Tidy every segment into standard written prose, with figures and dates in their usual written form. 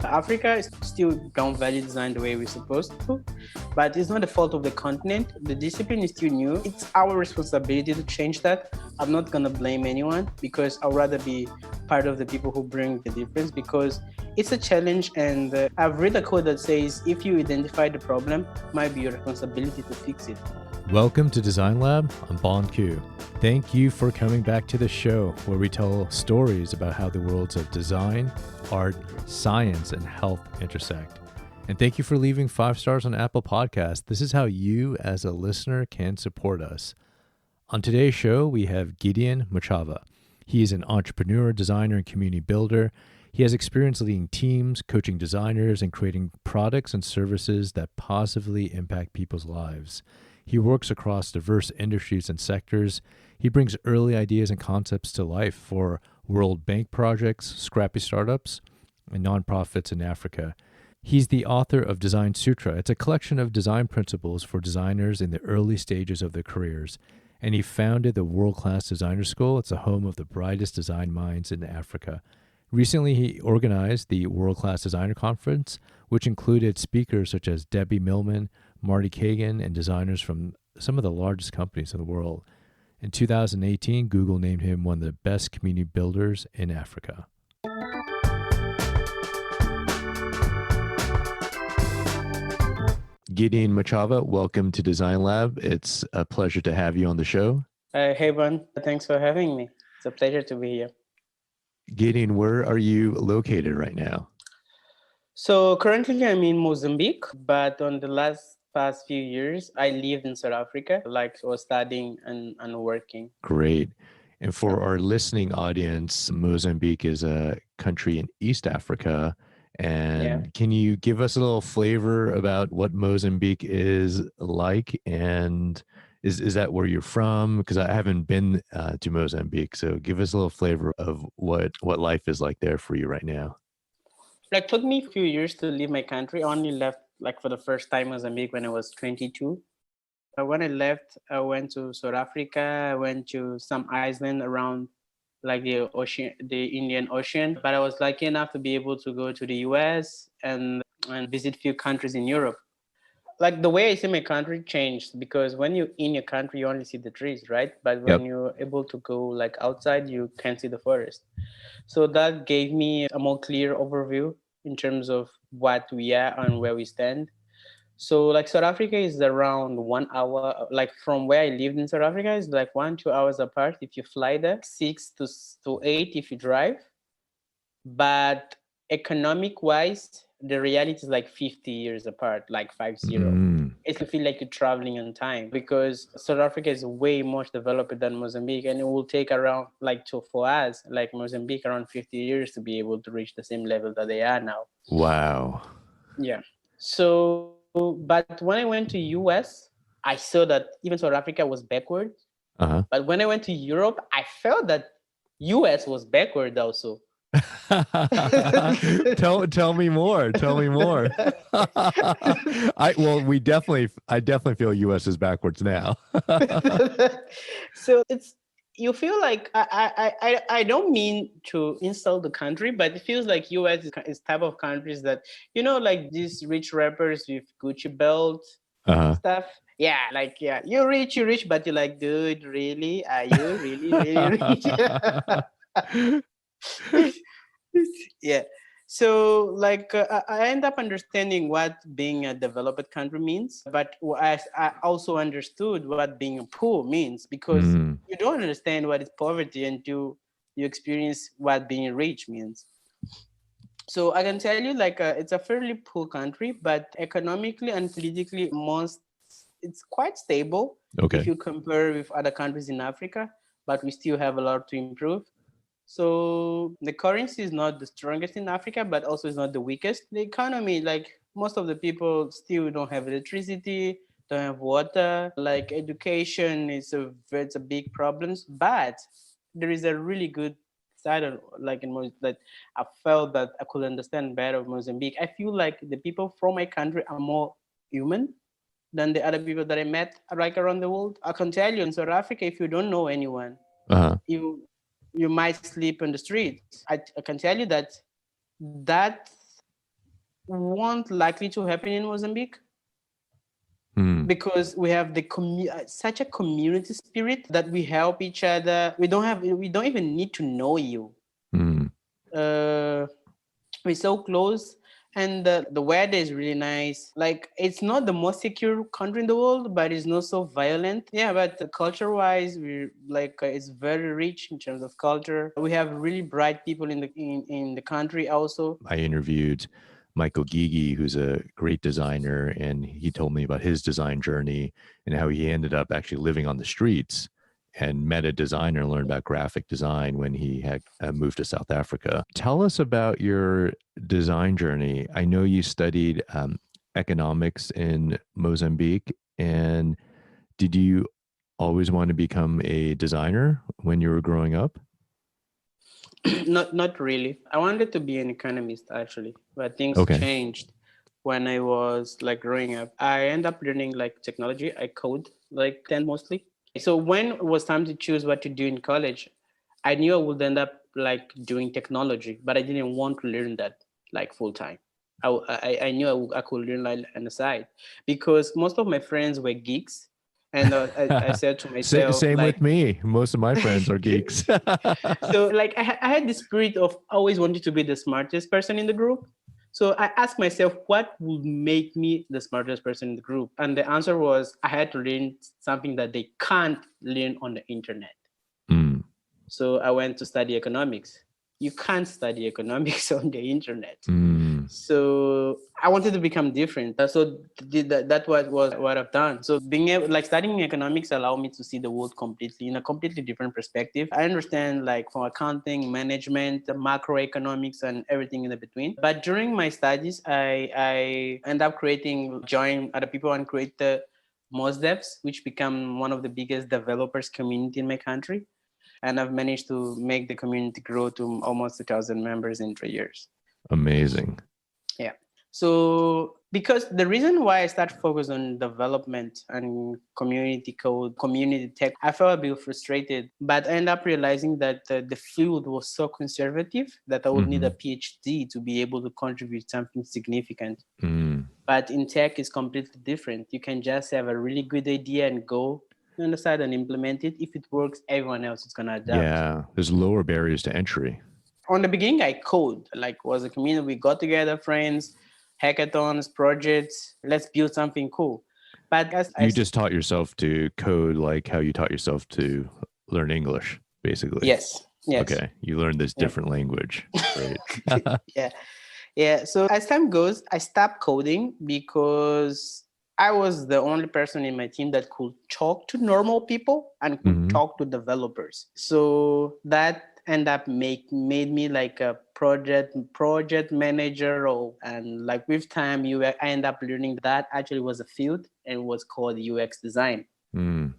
Africa is still don't value design the way we're supposed to, but it's not the fault of the continent. The discipline is still new. It's our responsibility to change that. I'm not gonna blame anyone because I'd rather be part of the people who bring the difference because it's a challenge. And I've read a quote that says, if you identify the problem, it might be your responsibility to fix it. Welcome to Design Lab. I'm Bon Q. Thank you for coming back to the show where we tell stories about how the worlds of design, art, science, and health intersect. And thank you for leaving 5 stars on Apple Podcasts. This is how you as a listener can support us. On today's show, we have Gideon Machava. He is an entrepreneur, designer, and community builder. He has experience leading teams, coaching designers, and creating products and services that positively impact people's lives. He works across diverse industries and sectors. He brings early ideas and concepts to life for World Bank projects, scrappy startups, and nonprofits in Africa. He's the author of Design Sutra. It's a collection of design principles for designers in the early stages of their careers. And he founded the World Class Designer School. It's a home of the brightest design minds in Africa. Recently, he organized the World Class Designer Conference, which included speakers such as Debbie Millman, Marty Kagan, and designers from some of the largest companies in the world. In 2018, Google named him one of the best community builders in Africa. Gideon Machava, welcome to Design Lab. It's a pleasure to have you on the show. Hey, Bon. Thanks for having me. It's a pleasure to be here. Gideon, where are you located right now? So currently I'm in Mozambique, but on the past few years, I lived in South Africa, was studying and working. Great. And for our listening audience, Mozambique is a country in East Africa. And Can you give us a little flavor about what Mozambique is like? And is that where you're from? Because I haven't been to Mozambique. So give us a little flavor of what life is like there for you right now. It took me a few years to leave my country. I only left for the first time Mozambique when I was 22. When I left, I went to South Africa. I went to some island around the ocean, the Indian Ocean. But I was lucky enough to be able to go to the US and visit a few countries in Europe. The way I see my country changed because when you're in your country, you only see the trees, right? But when you're able to go outside, you can see the forest. So that gave me a more clear overview in terms of what we are and where we stand. So South Africa is around 1 hour, from where I lived in South Africa is 1-2 hours apart if you fly there, 6 to 8 if you drive. But economic wise, the reality is 50 years apart, 50. It's to feel like you're traveling in time because South Africa is way more developed than Mozambique, and it will take around for us, Mozambique, around 50 years to be able to reach the same level that they are now. Wow. Yeah. So, but when I went to US, I saw that even South Africa was backward. But when I went to Europe, I felt that US was backward also. Tell me more. I definitely feel US is backwards now. So you feel like I don't mean to insult the country, but it feels like US is type of countries that these rich rappers with Gucci belt stuff. Yeah, you're rich, but you're dude, really? Are you really rich? Yeah. So I end up understanding what being a developed country means, but I also understood what being poor means because you don't understand what is poverty until you experience what being rich means. So I can tell you it's a fairly poor country, but economically and politically it's quite stable if you compare with other countries in Africa, but we still have a lot to improve. So the currency is not the strongest in Africa, but also is not the weakest. The economy, most of the people still don't have electricity, don't have water. Education it's a big problem. But there is a really good side of I felt that I could understand better of Mozambique. I feel like the people from my country are more human than the other people that I met around the world. I can tell you in South Africa, if you don't know anyone, you might sleep on the streets. I can tell you that won't likely to happen in Mozambique Hmm. because we have such a community spirit that we help each other. We don't even need to know you. Hmm. Uh, we're so close, and the weather is really nice. Like, it's not the most secure country in the world, but it's not so violent. Yeah, but culture wise, we like it's very rich in terms of culture. We have really bright people in the country also. I interviewed Michael Gigi, who's a great designer, and he told me about his design journey and how he ended up actually living on the streets and met a designer and learned about graphic design when he had moved to South Africa. Tell us about your design journey. I know you studied economics in Mozambique, and did you always want to become a designer when you were growing up? Not really. I wanted to be an economist actually, but things Okay. changed when I was like growing up. I ended up learning like technology. I code like then mostly. So when it was time to choose what to do in college, I knew I would end up like doing technology, but I didn't want to learn that like full time. I knew I could learn like on the side because most of my friends were geeks, and I said to myself Same like, with me. Most of my friends are geeks. so like I had this spirit of always wanting to be the smartest person in the group. So I asked myself, what would make me the smartest person in the group? And the answer was I had to learn something that they can't learn on the internet. Mm, So I went to study economics. You can't study economics on the internet. mm. So I wanted to become different. So that was what I've done. So being able, like studying economics allowed me to see the world completely in a completely different perspective. I understand like from accounting, management, macroeconomics, and everything in between. But during my studies, I end up join other people and create the MosDevs, which become one of the biggest developers community in my country. And I've managed to make the community grow to almost 2,000 members in 3 years. Amazing. Yeah. So because the reason why I started focus on development and community code, community tech, I felt a bit frustrated, but I ended up realizing that the field was so conservative that I would need a Mhm. PhD to be able to contribute something significant. Mm. But in tech, it's completely different. You can just have a really good idea and go on the side and implement it. If it works, everyone else is gonna adapt. Yeah, there's lower barriers to entry. On the beginning, I code, like was a community. We got together, friends, hackathons, projects. Let's build something cool. But as You just taught yourself to code like how you taught yourself to learn English, basically. yes, yes, Okay, you learned this yeah, different language. Great. yeah, yeah. So as time goes, I stopped coding because I was the only person in my team that could talk to normal people and could Mhm. talk to developers. So that end up made me like a project manager role. And like with time, I end up learning that actually was a field and was called UX design Mm.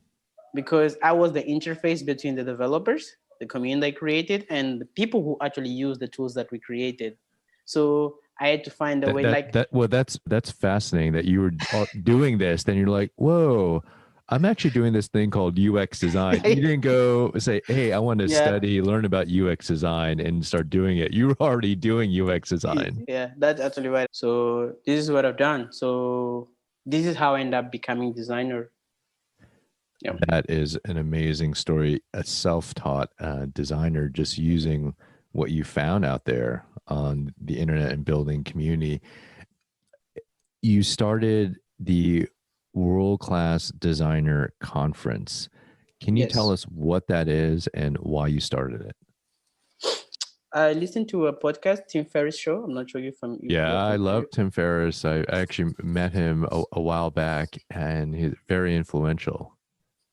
because I was the interface between the developers, the community I created, and the people who actually use the tools that we created. So I had to find a way like Well, that's fascinating that you were doing this. Then you're like, whoa, I'm actually doing this thing called UX design. You didn't go say, hey, I want to yeah, learn about UX design and start doing it. You were already doing UX design. yeah, that's actually right. So this is what I've done. So this is how I end up becoming designer. Yeah. That is an amazing story. A self-taught designer just using what you found out there on the internet and building community. You started the World Class Designer Conference. Can you tell Yes. us what that is and why you started it? I listened to a podcast, Tim Ferriss show. I'm not sure if Yeah, you're I familiar. love Tim Ferriss. I actually met him a while back, and he's very influential.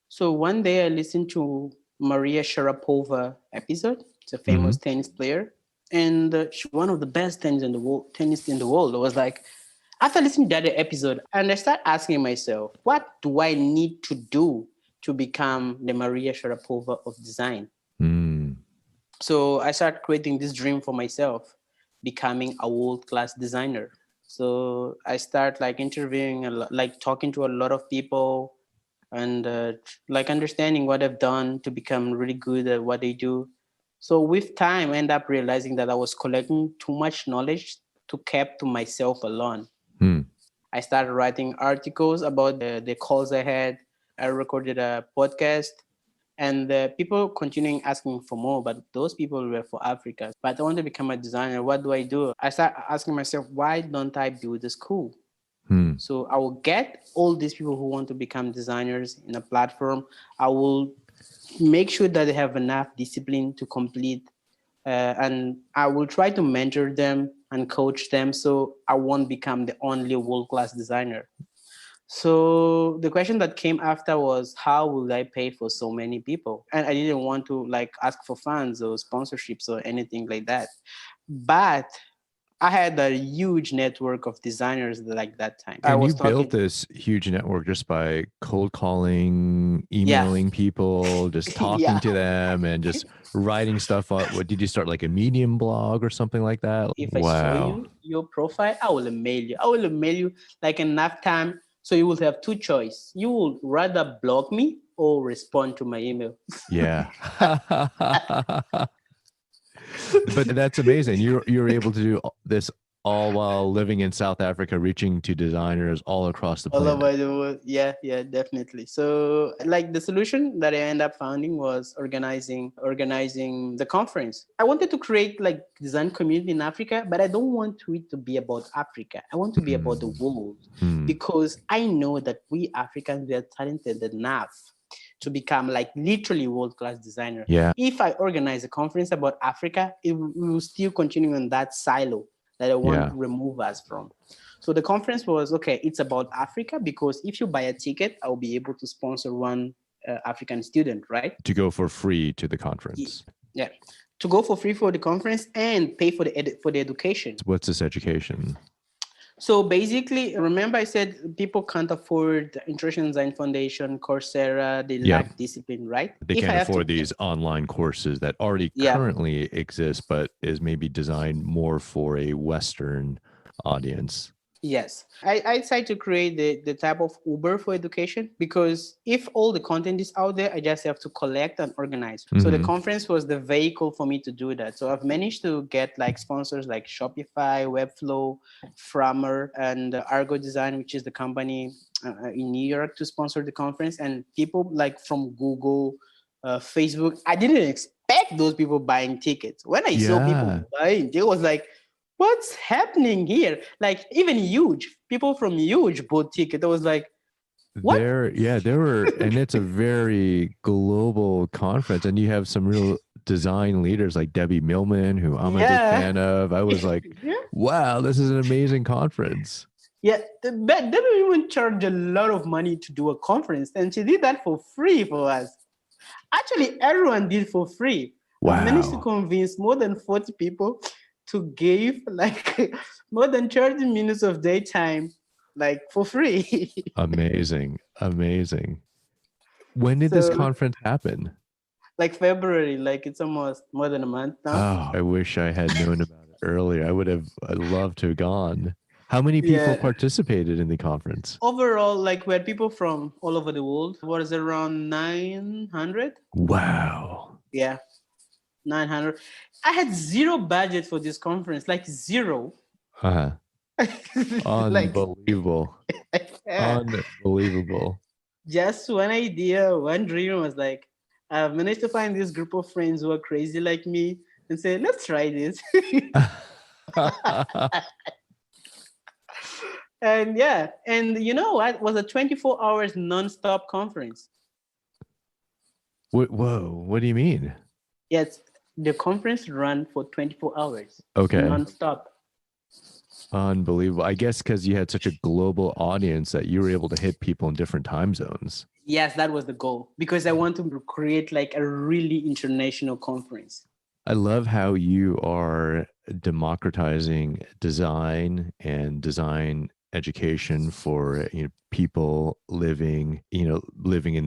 So one day I listened to Maria Sharapova episode. It's a Hmm. famous tennis player, and she's one of the best tennis in the world. I was like, after listening to that episode, and I start asking myself, what do I need to do to become the Maria Sharapova of design? Mm. So I started creating this dream for myself, becoming a world-class designer. So I start like interviewing, like talking to a lot of people, and like understanding what I've done to become really good at what they do. So with time, I end up realizing that I was collecting too much knowledge to keep to myself alone. Hmm. I started writing articles about the calls I had. I recorded a podcast, and people continuing asking for more, but those people were for Africa. But I want to become a designer. What do I do? I start asking myself, why don't I build a school? Hmm. So I will get all these people who want to become designers in a platform. I will make sure that they have enough discipline to complete, and I will try to mentor them and coach them so I won't become the only world-class designer. So the question that came after was, how will I pay for so many people? And I didn't want to like ask for funds or sponsorships or anything like that. But I had a huge network of designers like that time. I And was you built talking, this huge network just by cold calling, yeah, emailing people, just talking yeah. to them and just writing stuff up. What did you start, like a Medium blog or something like that? If I show Wow. you your profile, I will email you. I will email you like enough time. So you will have two choices. You will rather block me or respond to my email. Yeah. But that's amazing. You're able to do this all while living in South Africa, reaching to designers all across the All planet. over the world. Yeah, yeah, definitely. So like the solution that I ended up finding was organizing the conference. I wanted to create like design community in Africa, but I don't want it to be about Africa. I want to be about the world, Hmm. because I know that we Africans, we are talented enough to become like literally world-class designer. Yeah. If I organize a conference about Africa, we will still continue in that silo that I want Yeah. to remove us from. So the conference was, okay, it's about Africa, because if you buy a ticket, I'll be able to sponsor one African student, right? To go for free to the conference. Yeah. To go for free for the conference and pay for the education. What's this education? So basically, remember I said people can't afford the International Design Foundation, Coursera, they Yeah. lack discipline, right? They can't afford these online courses that already currently exist, but is maybe designed more for a Western audience. Yes. I decided to create the type of Uber for education, because if all the content is out there, I just have to collect and organize. So the conference was the vehicle for me to do that. So I've managed to get like sponsors like Shopify, Webflow, Framer, and Argo Design, which is the company in New York, to sponsor the conference. And people like from Google, Facebook, I didn't expect those people buying tickets. When I saw people buying, it was like, what's happening here? Like even huge people from huge bought ticket. I was like, what? There were, and it's a very global conference, and you have some real design leaders like Debbie Millman, who I'm a big fan of. I was like, wow, this is an amazing conference. Yeah, Debbie Millman charged a lot of money to do a conference, and she did that for free for us. Actually, everyone did for free. Wow. I managed to convince more than 40 people to give like more than 30 minutes of daytime, like for free. Amazing. When did this conference happen? Like February, like it's almost more than a month now. Oh, I wish I had known about it earlier. I'd love to have gone. How many people participated in the conference? Overall, like we had people from all over the world. What is it, around 900? Wow. Yeah, 900. I had zero budget for this conference, like zero. Unbelievable. Unbelievable. Just one idea, one dream. Was like, I've managed to find this group of friends who are crazy like me and say, let's try this. And you know what? It was a 24 hours non-stop conference. Whoa, what do you mean? Yes, the conference ran for 24 hours. Okay. Non-stop. Unbelievable. I guess because you had such a global audience that you were able to hit people in different time zones. Yes, that was the goal, because I want to create like a really international conference. I love how you are democratizing design and design education for people living in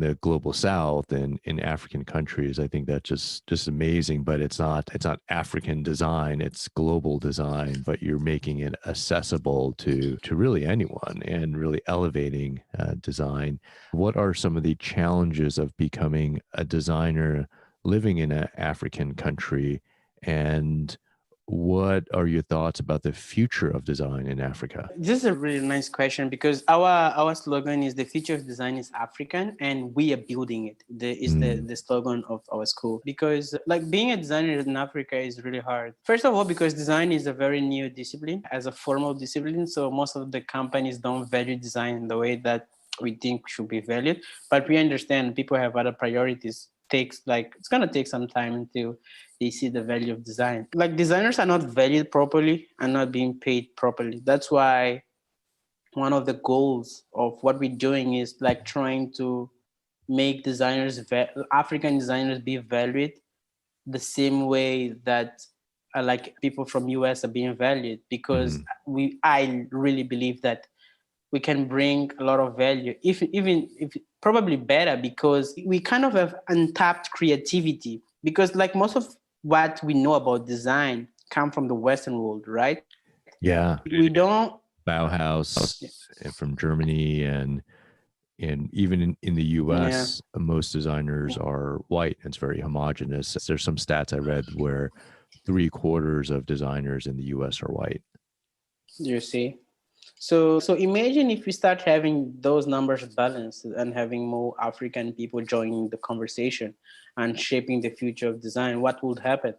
the global South and in African countries. I think that's just amazing. But it's not African design, it's global design, but you're making it accessible to really anyone and really elevating design. What are some of the challenges of becoming a designer living in an African country, and what are your thoughts about the future of design in Africa? This is a really nice question because our slogan is the future of design is African and we are building it. The slogan of our school. Because like being a designer in Africa is really hard. First of all, because design is a very new discipline as a formal discipline. So most of the companies don't value design in the way that we think should be valued. But we understand people have other priorities. It's gonna take some time until they see the value of design. Like designers are not valued properly and not being paid properly. That's why one of the goals of what we're doing is like trying to make African designers be valued the same way that like people from US are being valued, because I really believe that we can bring a lot of value, even if probably better, because we kind of have untapped creativity, because like most of what we know about design come from the Western world, right? Yeah. We don't Bauhaus from Germany and even in the US, most designers are white. It's very homogenous. There's some stats I read where 3/4 of designers in the US are white. You see? So imagine if we start having those numbers balanced and having more African people joining the conversation and shaping the future of design, what would happen?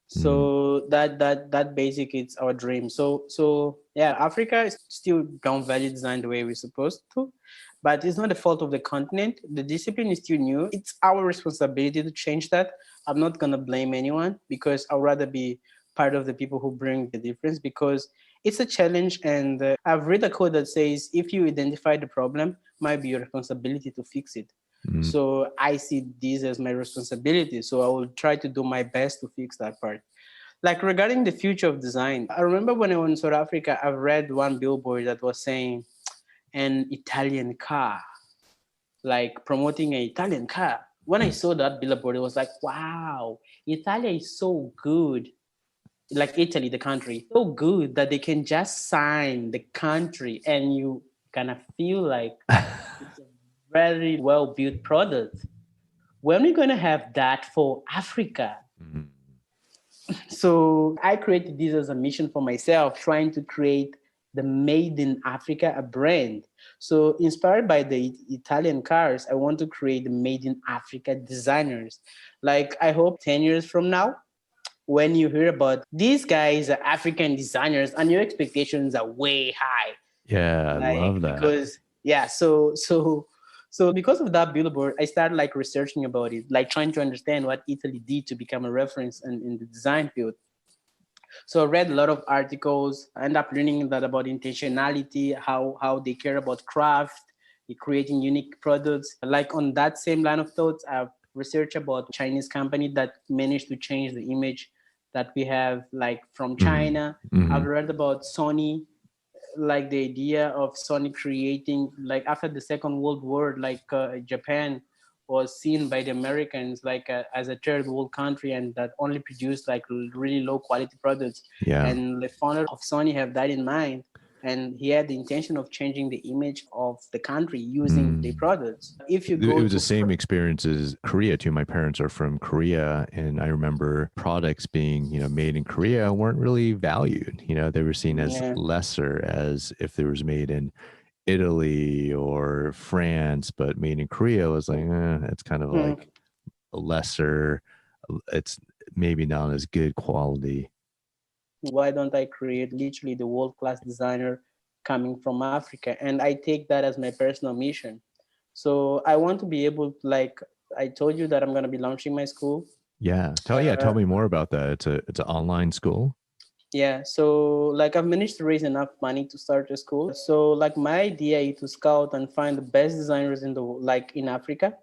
So that basically it's our dream. So yeah, Africa is still don't value design the way we're supposed to, but it's not the fault of the continent. The discipline is still new. It's our responsibility to change that. I'm not gonna blame anyone because I'd rather be part of the people who bring the difference, because it's a challenge. And I've read a quote that says, if you identify the problem, might be your responsibility to fix it. So I see this as my responsibility. So I will try to do my best to fix that part. Like regarding the future of design, I remember when I was in South Africa, I read one billboard that was saying an Italian car, like promoting an Italian car. When I saw that billboard, it was like, wow, Italia is so good. Like Italy, the country, so good that they can just sign the country and you kind of feel like it's a very well-built product. When are we going to have that for Africa? So I created this as a mission for myself, trying to create the Made in Africa a brand. So inspired by the Italian cars, I want to create the Made in Africa designers. Like I hope 10 years from now, when you hear about these guys are African designers and your expectations are way high. Yeah, I love that. Because so because of that billboard, I started like researching about it, like trying to understand what Italy did to become a reference in the design field. So I read a lot of articles. I ended up learning that about intentionality, how they care about craft, creating unique products. Like on that same line of thoughts, I've researched about Chinese company that managed to change the image that we have like from China. I've read about Sony, like the idea of Sony creating, like after the Second World War, like Japan was seen by the Americans like as a third world country and that only produced like really low quality products. Yeah. And the founder of Sony have that in mind. And he had the intention of changing the image of the country using the products. If you go, it was the same experience as Korea too. My parents are from Korea, and I remember products being, made in Korea weren't really valued. They were seen as lesser, as if they was made in Italy or France, but made in Korea was like, it's kind of like a lesser. It's maybe not as good quality. Why don't I create literally the world-class designer coming from Africa? And I take that as my personal mission. So I want to be able to, like I told you that I'm going to be launching my school. Yeah. Tell me more about that. It's an online school. Yeah. So like I've managed to raise enough money to start a school. So like my idea is to scout and find the best designers in Africa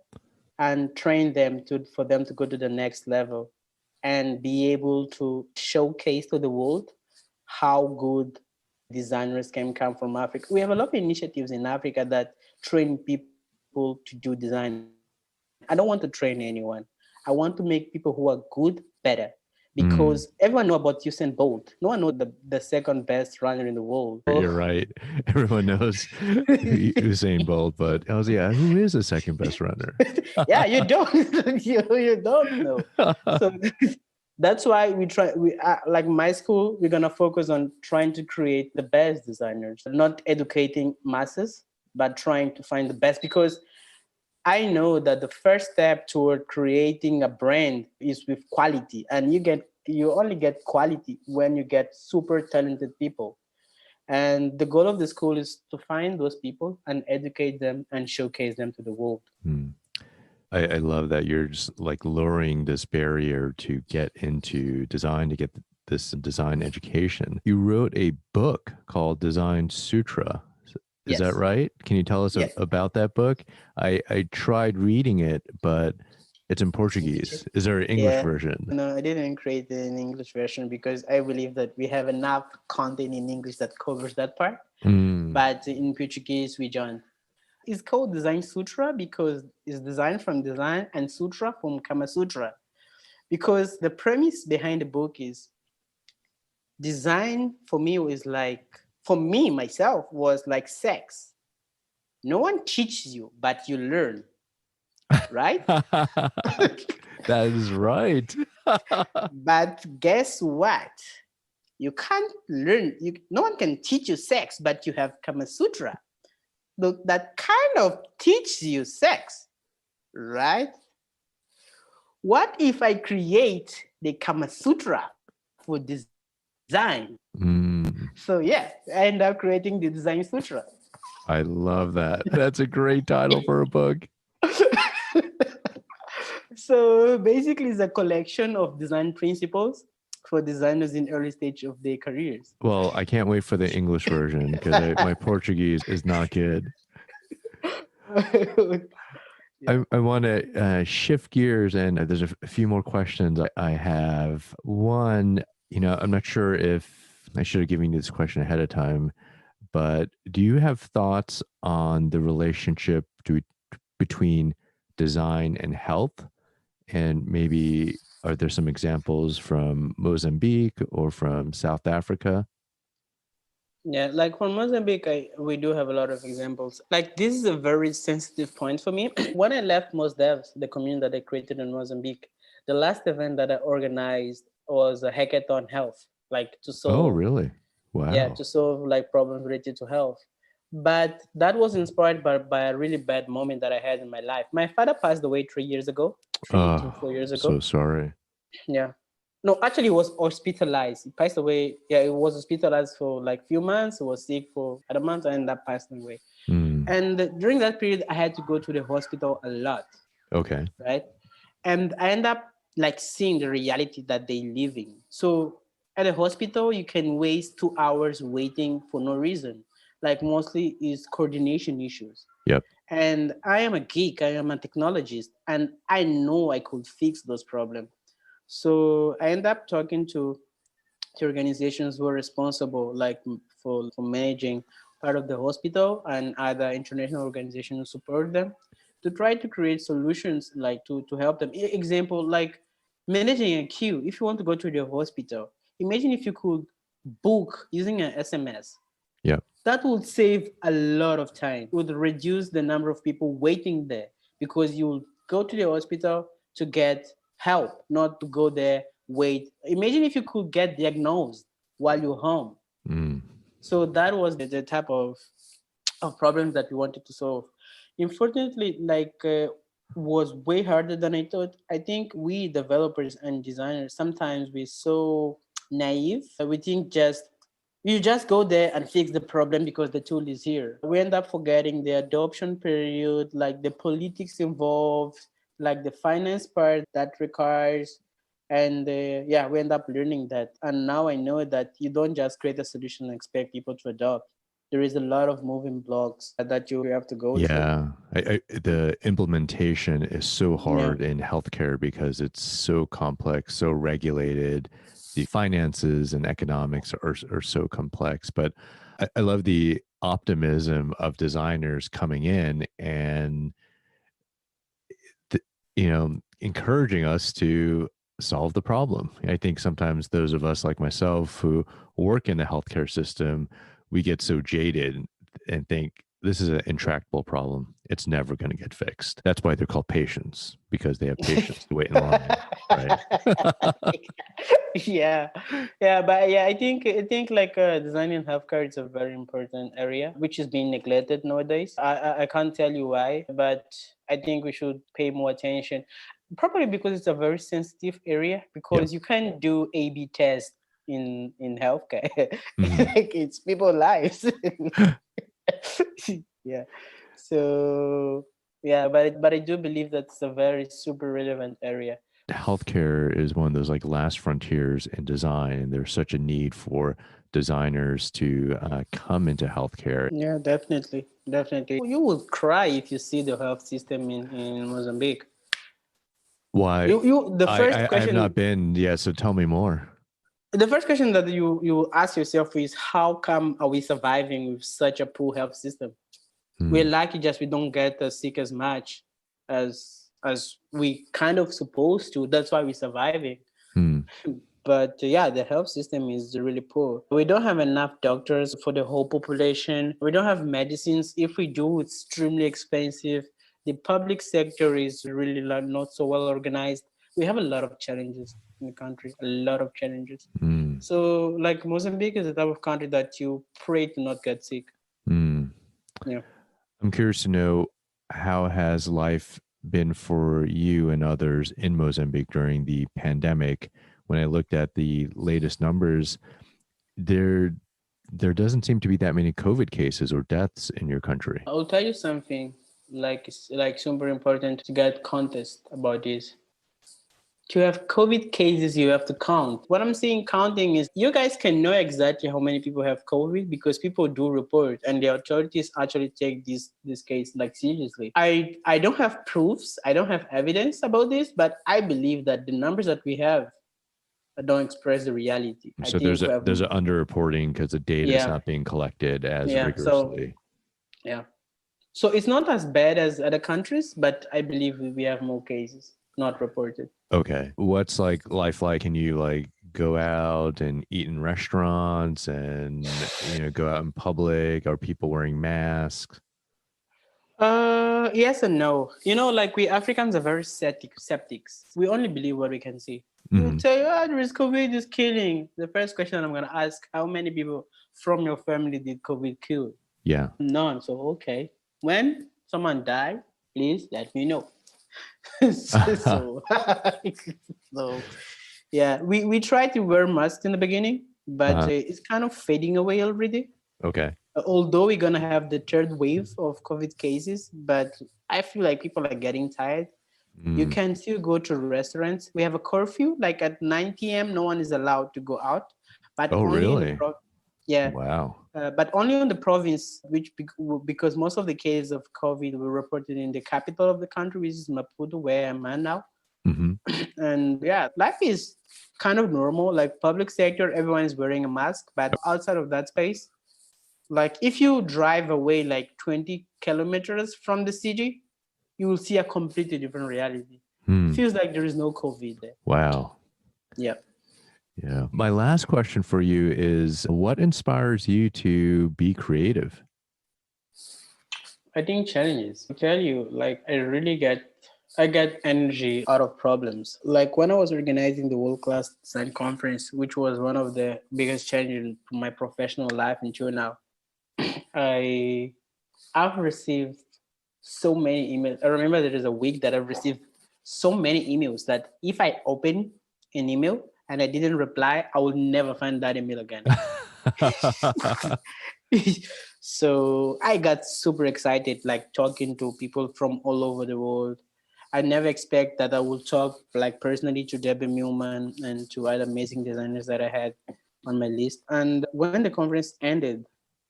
and train them for them to go to the next level and be able to showcase to the world how good designers can come from Africa. We have a lot of initiatives in Africa that train people to do design. I don't want to train anyone. I want to make people who are good better, because everyone knows about Usain Bolt. No one knows the second best runner in the world. You're right. Everyone knows Usain Bolt, but who is the second best runner? Yeah, you don't. you don't know. So That's why like my school, we're going to focus on trying to create the best designers, not educating masses, but trying to find the best, because I know that the first step toward creating a brand is with quality, and you only get quality when you get super talented people. And the goal of the school is to find those people and educate them and showcase them to the world. Hmm. I love that you're just like lowering this barrier to get into design, to get this design education. You wrote a book called Design Sutra. Is that Yes. right? Can you tell us Yes. about that book? I tried reading it, but it's in Portuguese. Is there an English Yeah. version? No, I didn't create an English version because I believe that we have enough content in English that covers that part. Mm. But in Portuguese, we don't. It's called Design Sutra because it's designed from design and sutra from Kama Sutra. Because the premise behind the book is design for me myself, was like sex. No one teaches you, but you learn, right? That is right. But guess what? You can't learn. No one can teach you sex, but you have Kama Sutra. That kind of teaches you sex, right? What if I create the Kama Sutra for design? Mm. So yeah, I end up creating the Design Sutra. I love that. That's a great title for a book. So basically, it's a collection of design principles for designers in early stage of their careers. Well, I can't wait for the English version because my Portuguese is not good. I want to shift gears, and there's a few more questions I have. One, I'm not sure if I should have given you this question ahead of time, but do you have thoughts on the relationship between design and health? And maybe are there some examples from Mozambique or from South Africa? Yeah, like for Mozambique, we do have a lot of examples. Like this is a very sensitive point for me. When I left MozDevs, the community that I created in Mozambique, the last event that I organized was a hackathon health, like to solve. Oh, really? Wow. Yeah, to solve like problems related to health. But that was inspired by a really bad moment that I had in my life. My father passed away 3 years ago, 4 years ago. So sorry. Yeah. No, actually, he was hospitalized. He passed away. Yeah, he was hospitalized for like a few months. He was sick for a month and ended up passing away. Mm. And during that period, I had to go to the hospital a lot. Okay. Right. And I end up like seeing the reality that they live in. So at a hospital, you can waste 2 hours waiting for no reason. Like mostly is coordination issues. Yep. And I am a geek. I am a technologist, and I know I could fix those problems. So I end up talking to organizations who are responsible, like for managing part of the hospital, and other international organizations who support them, to try to create solutions like to help them. Example, like managing a queue. If you want to go to the hospital, imagine if you could book using an SMS. Yeah. That would save a lot of time. It would reduce the number of people waiting there, because you go to the hospital to get help, not to go there, wait. Imagine if you could get diagnosed while you're home. Mm. So that was the type of problems that we wanted to solve. Unfortunately, was way harder than I thought. I think we developers and designers, sometimes we're so naive. We think you just go there and fix the problem because the tool is here. We end up forgetting the adoption period, like the politics involved, like the finance part that requires. And we end up learning that. And now I know that you don't just create a solution and expect people to adopt. There is a lot of moving blocks that you have to go through. Yeah. The implementation is so hard in healthcare because it's so complex, so regulated. The finances and economics are so complex. But I love the optimism of designers coming in and, encouraging us to solve the problem. I think sometimes those of us like myself who work in the healthcare system, we get so jaded and think this is an intractable problem. It's never going to get fixed. That's why they're called patients, because they have patience to wait in line, right? Yeah, yeah, but yeah, I think like designing healthcare is a very important area which is being neglected nowadays. I can't tell you why, but I think we should pay more attention. Probably because it's a very sensitive area, Yep. because you can't do A/B test in healthcare. Mhm. Like, it's people's lives. Yeah. So yeah, but I do believe that's a very super relevant area. Healthcare is one of those like last frontiers in design, and there's such a need for designers to come into healthcare. Yeah, definitely, definitely. You will cry if you see the health system in Mozambique. Why? You the first I have not question been yet, so tell me more. the first question that you ask yourself is, how come are we surviving with such a poor health system? We're Hmm. lucky just we don't get sick as much as we kind of supposed to. That's why we're surviving. Hmm. But yeah, the health system is really poor. We don't have enough doctors for the whole population. We don't have medicines. If we do, it's extremely expensive. The public sector is really not so well organized. We have a lot of challenges in the country, a lot of challenges. Hmm. So, like, Mozambique is the type of country that you pray to not get sick. Hmm. Yeah. I'm curious to know, how has life been for you and others in Mozambique during the pandemic? When I looked at the latest numbers, there doesn't seem to be that many COVID cases or deaths in your country. I'll tell you something, like, it's like super important to get context about this. To have COVID cases, you have to count. What I'm saying counting is, you guys can know exactly how many people have COVID because people do report, and the authorities actually take this case like seriously. I don't have proofs, I don't have evidence about this, but I believe that the numbers that we have don't express the reality. I So there's think we have, an underreporting because the data is yeah, not being collected as yeah. So rigorously. yeah, so it's not as bad as other countries, but I believe we have more cases not reported. Okay. What's like life like? Can you like go out and eat in restaurants and go out in public? Are people wearing masks? Yes and no. Like, we Africans are very skeptics. We only believe what we can see. You Mhm. tell you, there is COVID is killing. The first question I'm gonna ask: how many people from your family did COVID kill? Yeah. None. So okay. When someone died, please let me know. So, so yeah, we tried to wear masks in the beginning, but Uh-huh. it's kind of fading away already. Okay. Although we're gonna have the third wave of COVID cases, but I feel like people are getting tired. You Mm. can still go to restaurants. We have a curfew, like at 9 p.m. no one is allowed to go out, but Oh, only in the really? yeah, Wow. but only in the province, which because most of the cases of COVID were reported in the capital of the country, which is Maputo, where I'm at now. Hmm. And yeah, life is kind of normal. Like, public sector, everyone is wearing a mask, but outside of that space, like, if you drive away like 20 kilometers from the city, you will see a completely different reality. Hmm. Feels like there is no COVID there. Wow. Yeah. Yeah. My last question for you is, what inspires you to be creative? I think challenges. I tell you, like, I get energy out of problems. Like, when I was organizing the World Class Design Conference, which was one of the biggest challenges in my professional life until now, I I've received so many emails. I remember there is a week that I've received so many emails that if I open an email and I didn't reply, I will never find that email again. So I got super excited, like, talking to people from all over the world. I never expect that I would talk like personally to Debbie Millman and to other amazing designers that I had on my list. And when the conference ended,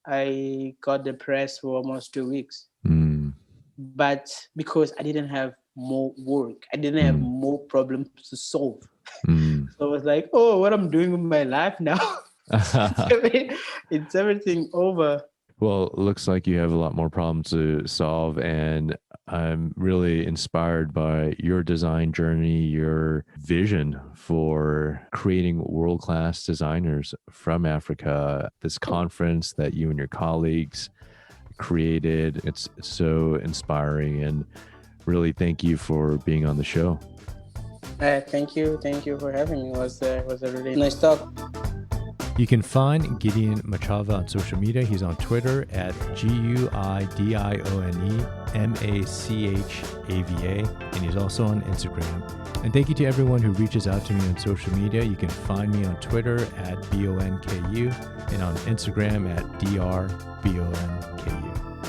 I got depressed for almost 2 weeks. Mm. But because I didn't have more work, I didn't have Mm. more problems to solve. Mm. So I was like, oh, what I'm doing with my life now? It's everything over. Well, it looks like you have a lot more problems to solve, and I'm really inspired by your design journey, your vision for creating world-class designers from Africa. This conference that you and your colleagues created. It's so inspiring, and really thank you for being on the show. Thank you for having me. It was a really nice talk. You can find Gideon Machava on social media. He's on Twitter at GUIDIONEMACHAVA, and he's also on Instagram. And thank you to everyone who reaches out to me on social media. You can find me on Twitter at BONKU and on Instagram at DRBONKU.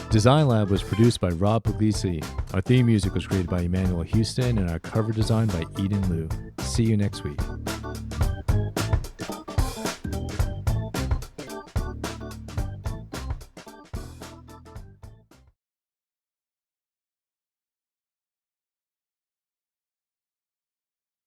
Design Lab was produced by Rob Puglisi. Our theme music was created by Emmanuel Houston, and our cover design by Eden Liu. See you next week.